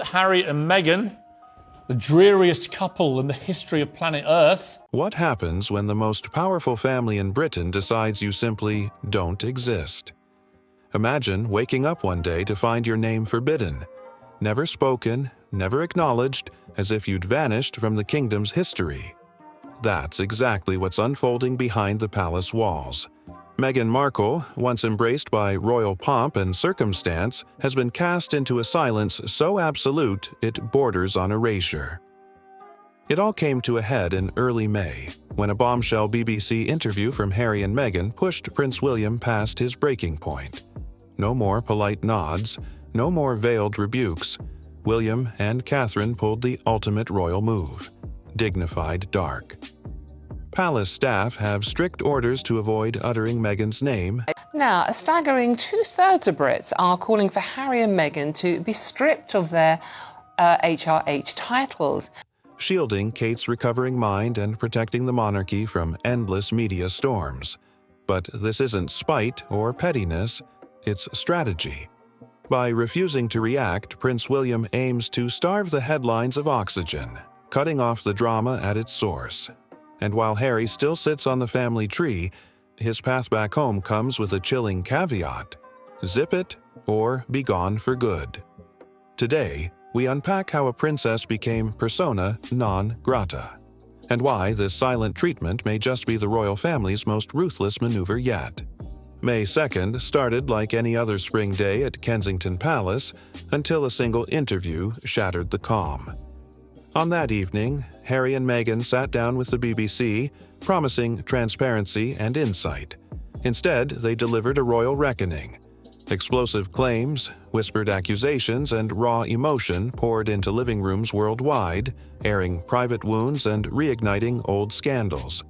Harry and Meghan, the dreariest couple in the history of planet Earth. What happens when the most powerful family in Britain decides you simply don't exist? Imagine waking up one day to find your name forbidden, never spoken, never acknowledged, as if you'd vanished from the kingdom's history. That's exactly what's unfolding behind the palace walls. Meghan Markle, once embraced by royal pomp and circumstance, has been cast into a silence so absolute it borders on erasure. It all came to a head in early May, when a bombshell BBC interview from Harry and Meghan pushed Prince William past his breaking point. No more polite nods, no more veiled rebukes. William and Catherine pulled the ultimate royal move: dignified dark. Palace staff have strict orders to avoid uttering Meghan's name. Now, a staggering 2/3 of Brits are calling for Harry and Meghan to be stripped of their HRH titles, Shielding Kate's recovering mind and protecting the monarchy from endless media storms. But this isn't spite or pettiness, it's strategy. By refusing to react, Prince William aims to starve the headlines of oxygen, cutting off the drama at its source. And while Harry still sits on the family tree, his path back home comes with a chilling caveat: zip it or be gone for good. Today, we unpack how a princess became persona non grata, and why this silent treatment may just be the royal family's most ruthless maneuver yet. May 2nd started like any other spring day at Kensington Palace until a single interview shattered the calm. On that evening, Harry and Meghan sat down with the BBC, promising transparency and insight. Instead, they delivered a royal reckoning. Explosive claims, whispered accusations, and raw emotion poured into living rooms worldwide, airing private wounds and reigniting old scandals.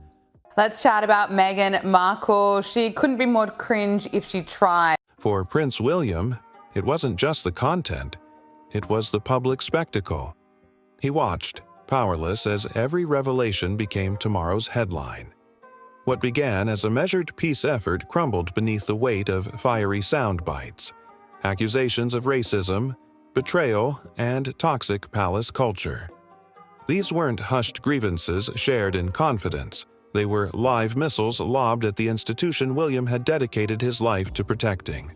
Let's chat about Meghan Markle. She couldn't be more cringe if she tried. For Prince William, it wasn't just the content, it was the public spectacle. He watched, powerless, as every revelation became tomorrow's headline. What began as a measured peace effort crumbled beneath the weight of fiery sound bites, accusations of racism, betrayal, and toxic palace culture. These weren't hushed grievances shared in confidence. They were live missiles lobbed at the institution William had dedicated his life to protecting.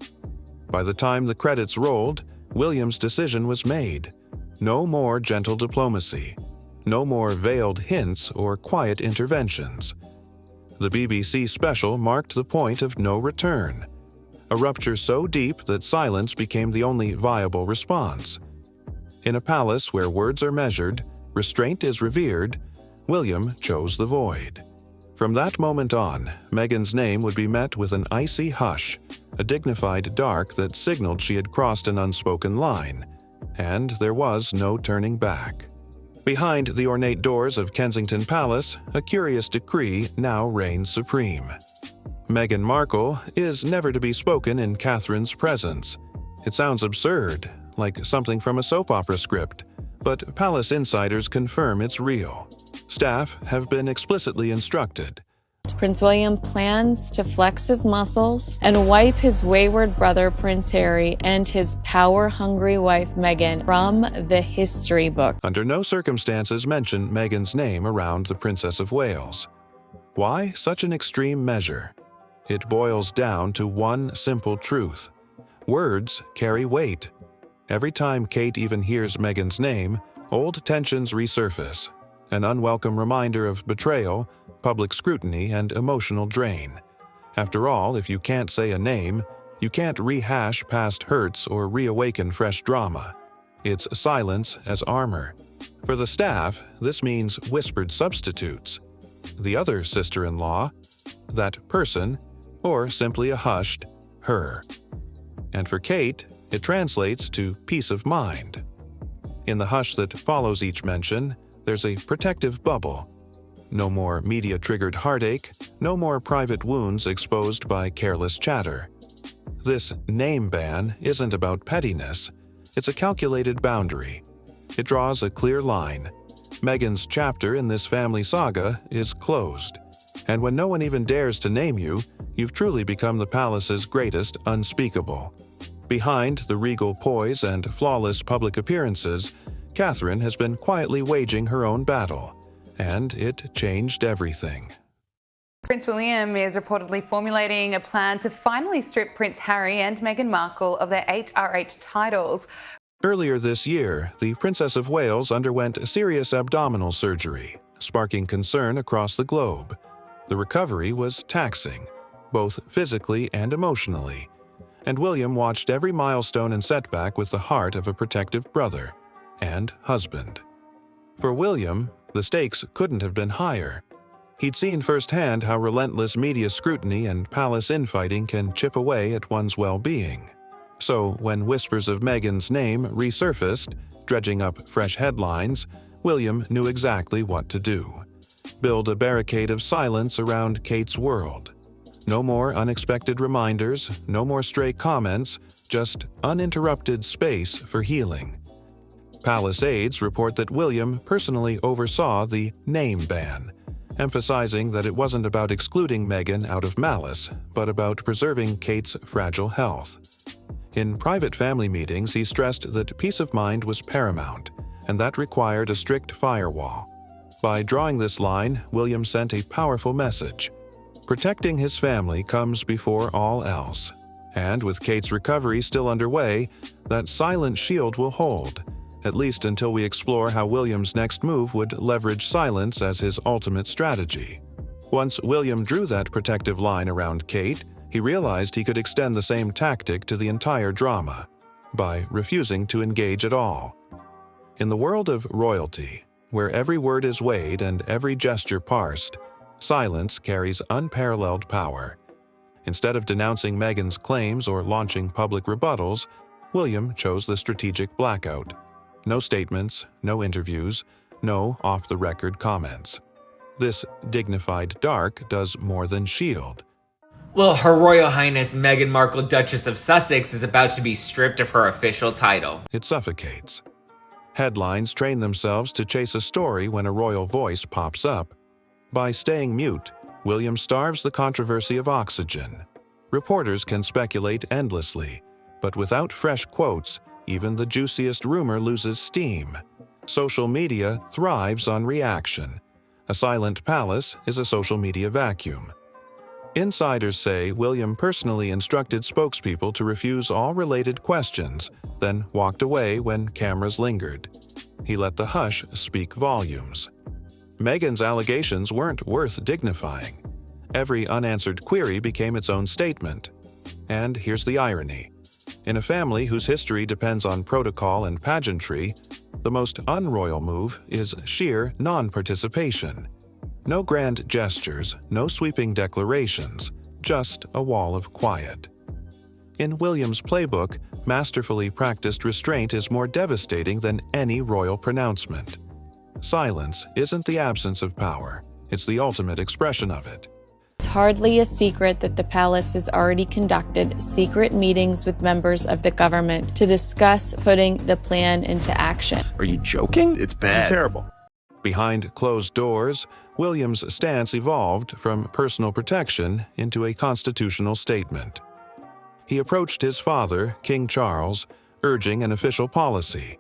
By the time the credits rolled, William's decision was made. No more gentle diplomacy. No more veiled hints or quiet interventions. The BBC special marked the point of no return. A rupture so deep that silence became the only viable response. In a palace where words are measured, restraint is revered, William chose the void. From that moment on, Meghan's name would be met with an icy hush, a dignified dark that signaled she had crossed an unspoken line, and there was no turning back. Behind the ornate doors of Kensington Palace, a curious decree now reigns supreme. Meghan Markle is never to be spoken in Catherine's presence. It sounds absurd, like something from a soap opera script, but palace insiders confirm it's real. Staff have been explicitly instructed. Prince William plans to flex his muscles and wipe his wayward brother Prince Harry and his power-hungry wife Meghan from the history book. Under no circumstances mention Meghan's name around the Princess of Wales. Why such an extreme measure? It boils down to one simple truth. Words carry weight. Every time Kate even hears Meghan's name, old tensions resurface. An unwelcome reminder of betrayal, public scrutiny, and emotional drain. After all, if you can't say a name, you can't rehash past hurts or reawaken fresh drama. It's silence as armor. For the staff, this means whispered substitutes. The other sister-in-law, that person, or simply a hushed her. And for Kate, it translates to peace of mind. In the hush that follows each mention, there's a protective bubble. No more media-triggered heartache, no more private wounds exposed by careless chatter. This name ban isn't about pettiness. It's a calculated boundary. It draws a clear line. Meghan's chapter in this family saga is closed. And when no one even dares to name you, you've truly become the palace's greatest unspeakable. Behind the regal poise and flawless public appearances, Catherine has been quietly waging her own battle, and it changed everything. Prince William is reportedly formulating a plan to finally strip Prince Harry and Meghan Markle of their HRH titles. Earlier this year, the Princess of Wales underwent serious abdominal surgery, sparking concern across the globe. The recovery was taxing, both physically and emotionally, and William watched every milestone and setback with the heart of a protective brother and husband. For William, the stakes couldn't have been higher. He'd seen firsthand how relentless media scrutiny and palace infighting can chip away at one's well-being. So, when whispers of Meghan's name resurfaced, dredging up fresh headlines, William knew exactly what to do. Build a barricade of silence around Kate's world. No more unexpected reminders, no more stray comments, just uninterrupted space for healing. Palace aides report that William personally oversaw the name ban, emphasizing that it wasn't about excluding Meghan out of malice, but about preserving Kate's fragile health. In private family meetings, he stressed that peace of mind was paramount, and that required a strict firewall. By drawing this line, William sent a powerful message. Protecting his family comes before all else. And with Kate's recovery still underway, that silent shield will hold, at least until we explore how William's next move would leverage silence as his ultimate strategy. Once William drew that protective line around Kate, he realized he could extend the same tactic to the entire drama, by refusing to engage at all. In the world of royalty, where every word is weighed and every gesture parsed, silence carries unparalleled power. Instead of denouncing Meghan's claims or launching public rebuttals, William chose the strategic blackout. No statements, no interviews, no off-the-record comments. This dignified dark does more than shield. Well, Her Royal Highness Meghan Markle, Duchess of Sussex, is about to be stripped of her official title. It suffocates. Headlines train themselves to chase a story when a royal voice pops up. By staying mute, William starves the controversy of oxygen. Reporters can speculate endlessly, but without fresh quotes, even the juiciest rumor loses steam. Social media thrives on reaction. A silent palace is a social media vacuum. Insiders say William personally instructed spokespeople to refuse all related questions, then walked away when cameras lingered. He let the hush speak volumes. Meghan's allegations weren't worth dignifying. Every unanswered query became its own statement. And here's the irony. In a family whose history depends on protocol and pageantry, the most unroyal move is sheer non-participation. No grand gestures, no sweeping declarations, just a wall of quiet. In William's playbook, masterfully practiced restraint is more devastating than any royal pronouncement. Silence isn't the absence of power, it's the ultimate expression of it. It's hardly a secret that the palace has already conducted secret meetings with members of the government to discuss putting the plan into action. Are you joking? It's bad. This is terrible. Behind closed doors, William's stance evolved from personal protection into a constitutional statement. He approached his father, King Charles, urging an official policy.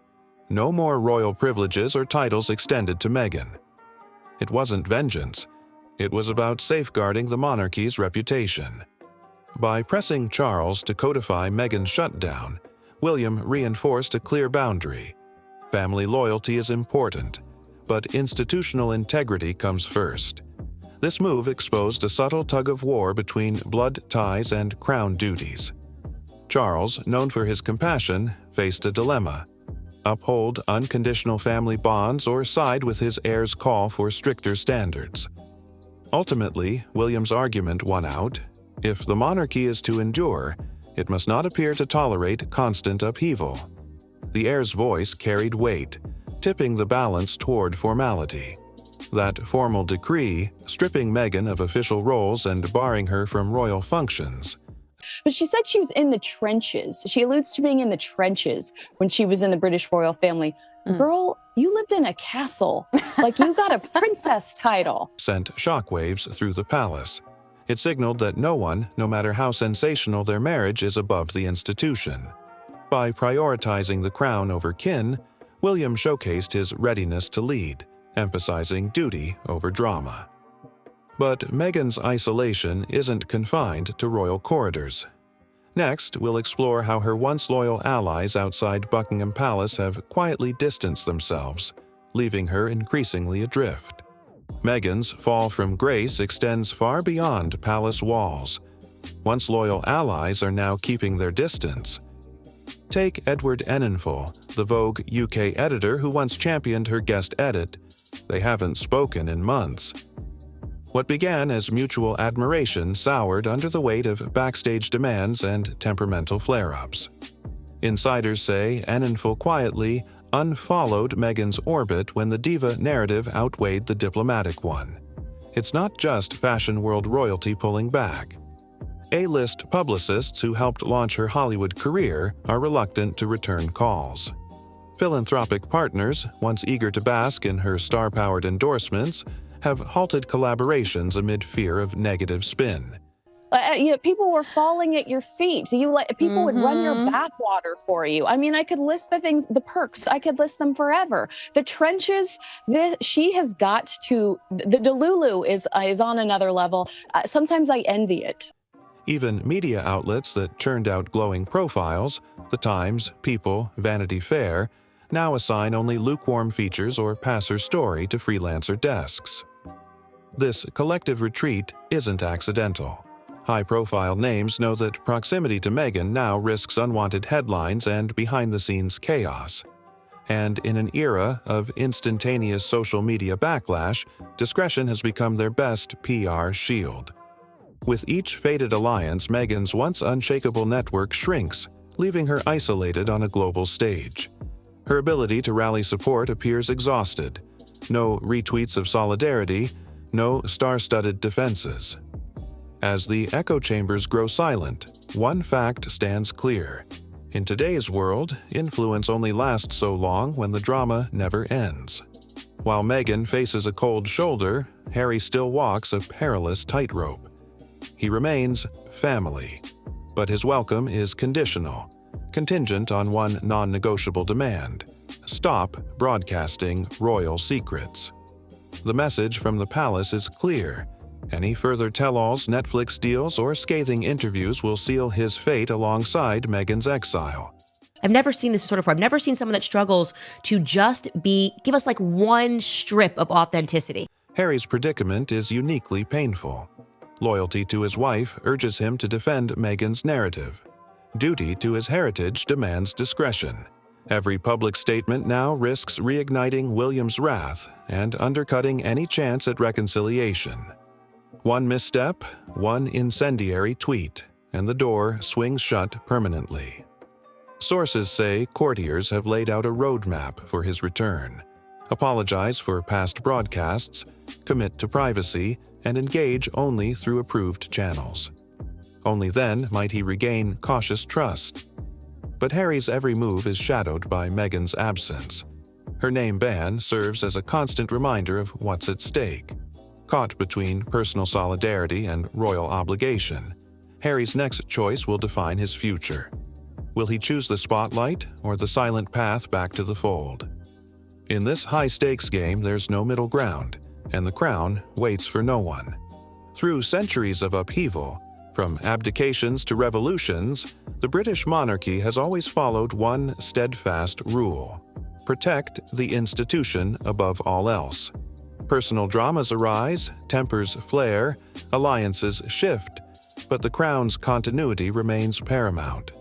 No more royal privileges or titles extended to Meghan. It wasn't vengeance. It was about safeguarding the monarchy's reputation. By pressing Charles to codify Meghan's shutdown, William reinforced a clear boundary. Family loyalty is important, but institutional integrity comes first. This move exposed a subtle tug-of-war between blood ties and crown duties. Charles, known for his compassion, faced a dilemma: uphold unconditional family bonds or side with his heir's call for stricter standards. Ultimately, William's argument won out. If the monarchy is to endure, it must not appear to tolerate constant upheaval. The heir's voice carried weight, tipping the balance toward formality. That formal decree, stripping Meghan of official roles and barring her from royal functions. But she said she was in the trenches. She alludes to being in the trenches when she was in the British royal family. Girl, you lived in a castle. Like, you got a princess title. Sent shockwaves through the palace. It signaled that no one, no matter how sensational their marriage, is above the institution. By prioritizing the crown over kin, William showcased his readiness to lead, emphasizing duty over drama. But Meghan's isolation isn't confined to royal corridors. Next, we'll explore how her once loyal allies outside Buckingham Palace have quietly distanced themselves, leaving her increasingly adrift. Meghan's fall from grace extends far beyond palace walls. Once loyal allies are now keeping their distance. Take Edward Enninful, the Vogue UK editor who once championed her guest edit. They haven't spoken in months. What began as mutual admiration soured under the weight of backstage demands and temperamental flare-ups. Insiders say Enninful quietly unfollowed Meghan's orbit when the diva narrative outweighed the diplomatic one. It's not just fashion world royalty pulling back. A-list publicists who helped launch her Hollywood career are reluctant to return calls. Philanthropic partners, once eager to bask in her star-powered endorsements, have halted collaborations amid fear of negative spin. People were falling at your feet. People would run your bathwater for you. I mean, I could list the things, the perks. I could list them forever. The trenches. She has got to. The Delulu is on another level. Sometimes I envy it. Even media outlets that churned out glowing profiles, The Times, People, Vanity Fair, now assign only lukewarm features or passer story to freelancer desks. This collective retreat isn't accidental. High-profile names know that proximity to Meghan now risks unwanted headlines and behind-the-scenes chaos. And in an era of instantaneous social media backlash, discretion has become their best PR shield. With each faded alliance, Meghan's once unshakable network shrinks, leaving her isolated on a global stage. Her ability to rally support appears exhausted. No retweets of solidarity, no star-studded defenses. As the echo chambers grow silent, one fact stands clear. In today's world, influence only lasts so long when the drama never ends. While Meghan faces a cold shoulder, Harry still walks a perilous tightrope. He remains family, but his welcome is conditional, contingent on one non-negotiable demand: stop broadcasting royal secrets. The message from the palace is clear. Any further tell-alls, Netflix deals, or scathing interviews will seal his fate alongside Meghan's exile. I've never seen this sort of. I've never seen someone that struggles to just give us like one strip of authenticity. Harry's predicament is uniquely painful. Loyalty to his wife urges him to defend Meghan's narrative. Duty to his heritage demands discretion. Every public statement now risks reigniting William's wrath and undercutting any chance at reconciliation. One misstep, one incendiary tweet, and the door swings shut permanently. Sources say courtiers have laid out a roadmap for his return. Apologize for past broadcasts, commit to privacy, and engage only through approved channels. Only then might he regain cautious trust. But Harry's every move is shadowed by Meghan's absence. Her name ban serves as a constant reminder of what's at stake. Caught between personal solidarity and royal obligation, Harry's next choice will define his future. Will he choose the spotlight or the silent path back to the fold? In this high-stakes game, there's no middle ground, and the crown waits for no one. Through centuries of upheaval, from abdications to revolutions, the British monarchy has always followed one steadfast rule: protect the institution above all else. Personal dramas arise, tempers flare, alliances shift, but the crown's continuity remains paramount.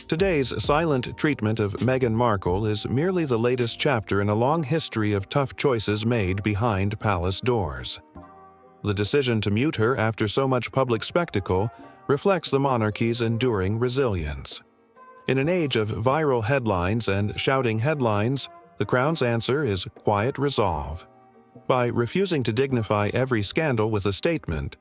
Today's silent treatment of Meghan Markle is merely the latest chapter in a long history of tough choices made behind palace doors. The decision to mute her after so much public spectacle reflects the monarchy's enduring resilience. In an age of viral headlines and shouting headlines, the crown's answer is quiet resolve. By refusing to dignify every scandal with a statement,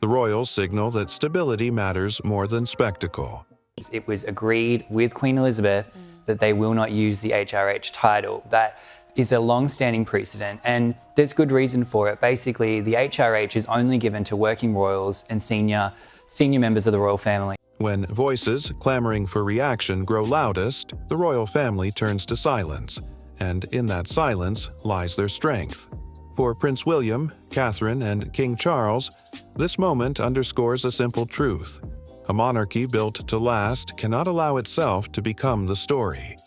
the royals signal that stability matters more than spectacle. It was agreed with Queen Elizabeth that they will not use the HRH title, that is a long-standing precedent, and there's good reason for it. Basically, the HRH is only given to working royals and senior members of the royal family. When voices clamoring for reaction grow loudest, the royal family turns to silence, and in that silence lies their strength. For Prince William, Catherine, and King Charles, this moment underscores a simple truth. A monarchy built to last cannot allow itself to become the story.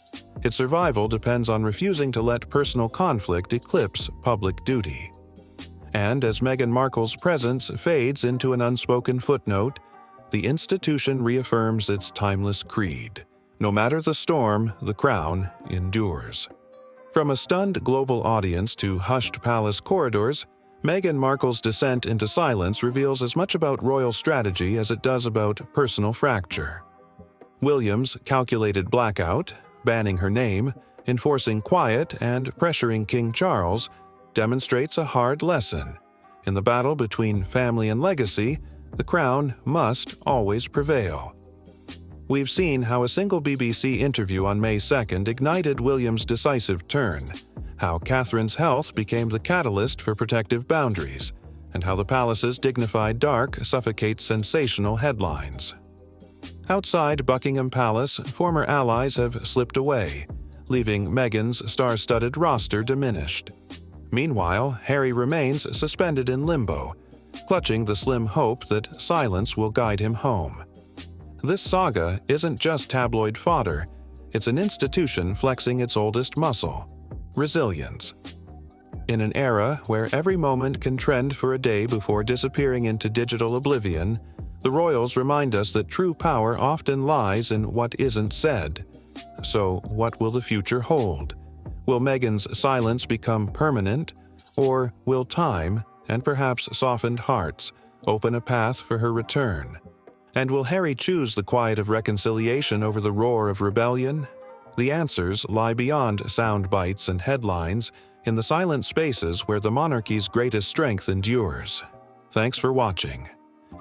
Its survival depends on refusing to let personal conflict eclipse public duty. And as Meghan Markle's presence fades into an unspoken footnote, the institution reaffirms its timeless creed. No matter the storm, the crown endures. From a stunned global audience to hushed palace corridors, Meghan Markle's descent into silence reveals as much about royal strategy as it does about personal fracture. William's calculated blackout, banning her name, enforcing quiet, and pressuring King Charles demonstrates a hard lesson. In the battle between family and legacy, the crown must always prevail. We've seen how a single BBC interview on May 2nd ignited William's decisive turn, how Catherine's health became the catalyst for protective boundaries, and how the palace's dignified dark suffocates sensational headlines. Outside Buckingham Palace, former allies have slipped away, leaving Meghan's star-studded roster diminished. Meanwhile, Harry remains suspended in limbo, clutching the slim hope that silence will guide him home. This saga isn't just tabloid fodder, it's an institution flexing its oldest muscle: resilience. In an era where every moment can trend for a day before disappearing into digital oblivion, the royals remind us that true power often lies in what isn't said. So, what will the future hold? Will Meghan's silence become permanent, or will time, and perhaps softened hearts, open a path for her return? And will Harry choose the quiet of reconciliation over the roar of rebellion? The answers lie beyond sound bites and headlines, in the silent spaces where the monarchy's greatest strength endures. Thanks for watching.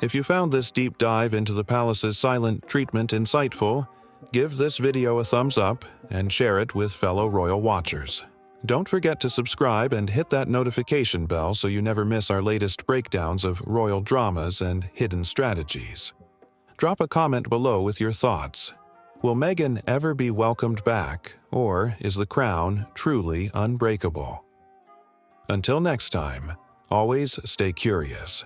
If you found this deep dive into the palace's silent treatment insightful, give this video a thumbs up and share it with fellow royal watchers. Don't forget to subscribe and hit that notification bell so you never miss our latest breakdowns of royal dramas and hidden strategies. Drop a comment below with your thoughts. Will Meghan ever be welcomed back, or is the crown truly unbreakable? Until next time, always stay curious.